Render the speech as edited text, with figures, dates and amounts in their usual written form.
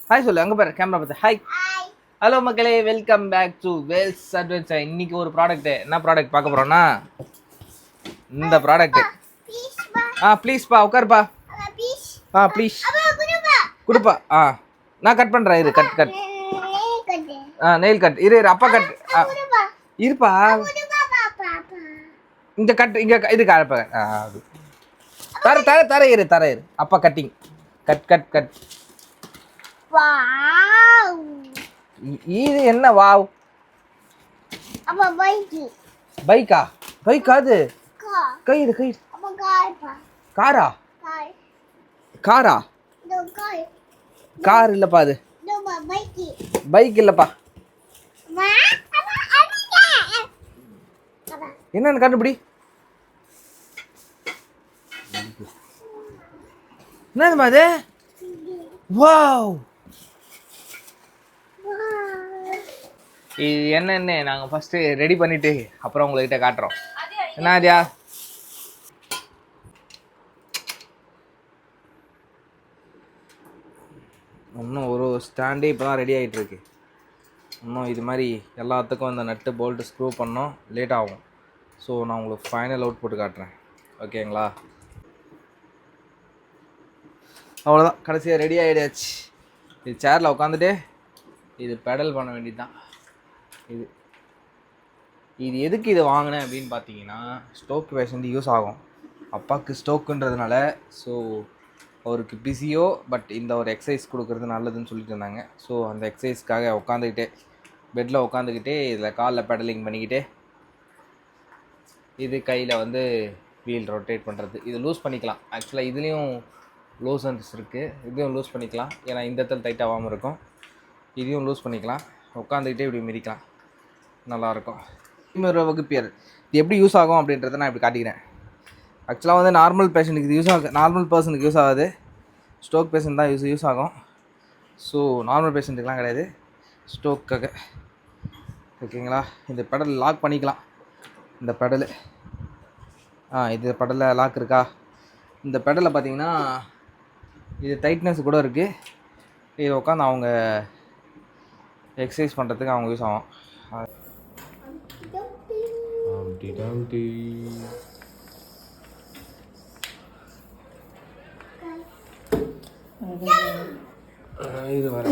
Hi சொல்லு, அங்கே பாரு கேமரா பார்த்து ஹாய். ஹலோ மக்களே, welcome back to Vels adventure. இன்னைக்கு ஒரு ப்ராடக்ட். என்ன ப்ராடக்ட் பார்க்க போறோம்னா இந்த ப்ராடக்ட். ப்ளீஸ்ப்பா உட்காருப்பா. ப்ளீஸ் கொடுப்பா. நான் கட் பண்ணுறேன். இரு கட் நெயில் கட். இரு அப்பா கட். இருப்பா இந்த கட் இங்கே இது கட். தர தர தர இரு தர இரு அப்பா கட்டிங். கட். இது என்ன வாவ்? பைக்கா? அது கயிறு. காரா? கார் இல்லப்பா, அது பைக் இல்லப்பா. என்னன்னு கண்டுபிடி. என்னதுமா அது? வாவ், இது என்னன்னு நாங்கள் ஃபஸ்ட்டு ரெடி பண்ணிவிட்டு அப்புறம் உங்கள்கிட்ட காட்டுறோம். என்ன ஆதியா? இன்னும் ஒரு ஸ்டாண்டே இப்போ தான் ரெடி ஆகிட்டுருக்கு. இன்னும் இது மாதிரி எல்லாத்துக்கும் இந்த நட்டு போல்ட்டு ஸ்க்ரூ பண்ணோம், லேட் ஆகும். ஸோ நான் உங்களுக்கு ஃபைனல் அவுட் போட்டு காட்டுறேன், ஓகேங்களா? அவ்வளோதான், கடைசியாக ரெடி ஆகிடாச்சு. இது சேரில் உட்காந்துட்டு இது பெடல் பண்ண வேண்டியது தான். இது எதுக்கு இது வாங்கினேன் அப்படின்னு பார்த்தீங்கன்னா, ஸ்டோக் பேஷண்ட் யூஸ் ஆகும். அப்பாவுக்கு ஸ்டோக்குன்றதுனால, ஸோ அவருக்கு பிஸியோ பட் இந்த ஒரு எக்ஸசைஸ் கொடுக்குறது நல்லதுன்னு சொல்லிட்டு இருந்தாங்க. ஸோ அந்த எக்ஸசைஸ்க்காக உட்காந்துக்கிட்டே பெட்டில் உட்காந்துக்கிட்டே இதில் காலில் பெடலிங் பண்ணிக்கிட்டே இது கையில் வந்து வீல் ரொட்டேட் பண்ணுறது. இது லூஸ் பண்ணிக்கலாம். ஆக்சுவலாக இதுலேயும் லூசன்ஸ் இருக்குது, இதையும் லூஸ் பண்ணிக்கலாம். ஏன்னா இந்த இடத்துல டைட் ஆகாமல் இருக்கும். இதையும் லூஸ் பண்ணிக்கலாம். உட்காந்துக்கிட்டே இப்படி மிதிக்கலாம், நல்லாயிருக்கும். இன்னொரு வகுப்பியர் இது எப்படி யூஸ் ஆகும் அப்படின்றத நான் இப்படி காட்டிக்கிறேன். ஆக்சுவலாக வந்து நார்மல் பேஷண்ட்டுக்கு இது யூஸ் ஆகுது, நார்மல் பர்சனுக்கு யூஸ் ஆகாது. ஸ்ட்ரோக் பேஷண்ட் தான் யூஸ் ஆகும். ஸோ நார்மல் பேஷண்ட்டுக்கெலாம் கிடையாது, ஸ்ட்ரோக்காக. ஓகேங்களா? இந்த பெடல் லாக் பண்ணிக்கலாம். இந்த பெடலு இது பெடலில் லாக் இருக்கா? இந்த பெடலில் பார்த்தீங்கன்னா இது டைட்னஸ் கூட இருக்குது. இது உட்காந்து அவங்க எக்ஸசைஸ் பண்ணுறதுக்கு அவங்க யூஸ் ஆகும். இது வர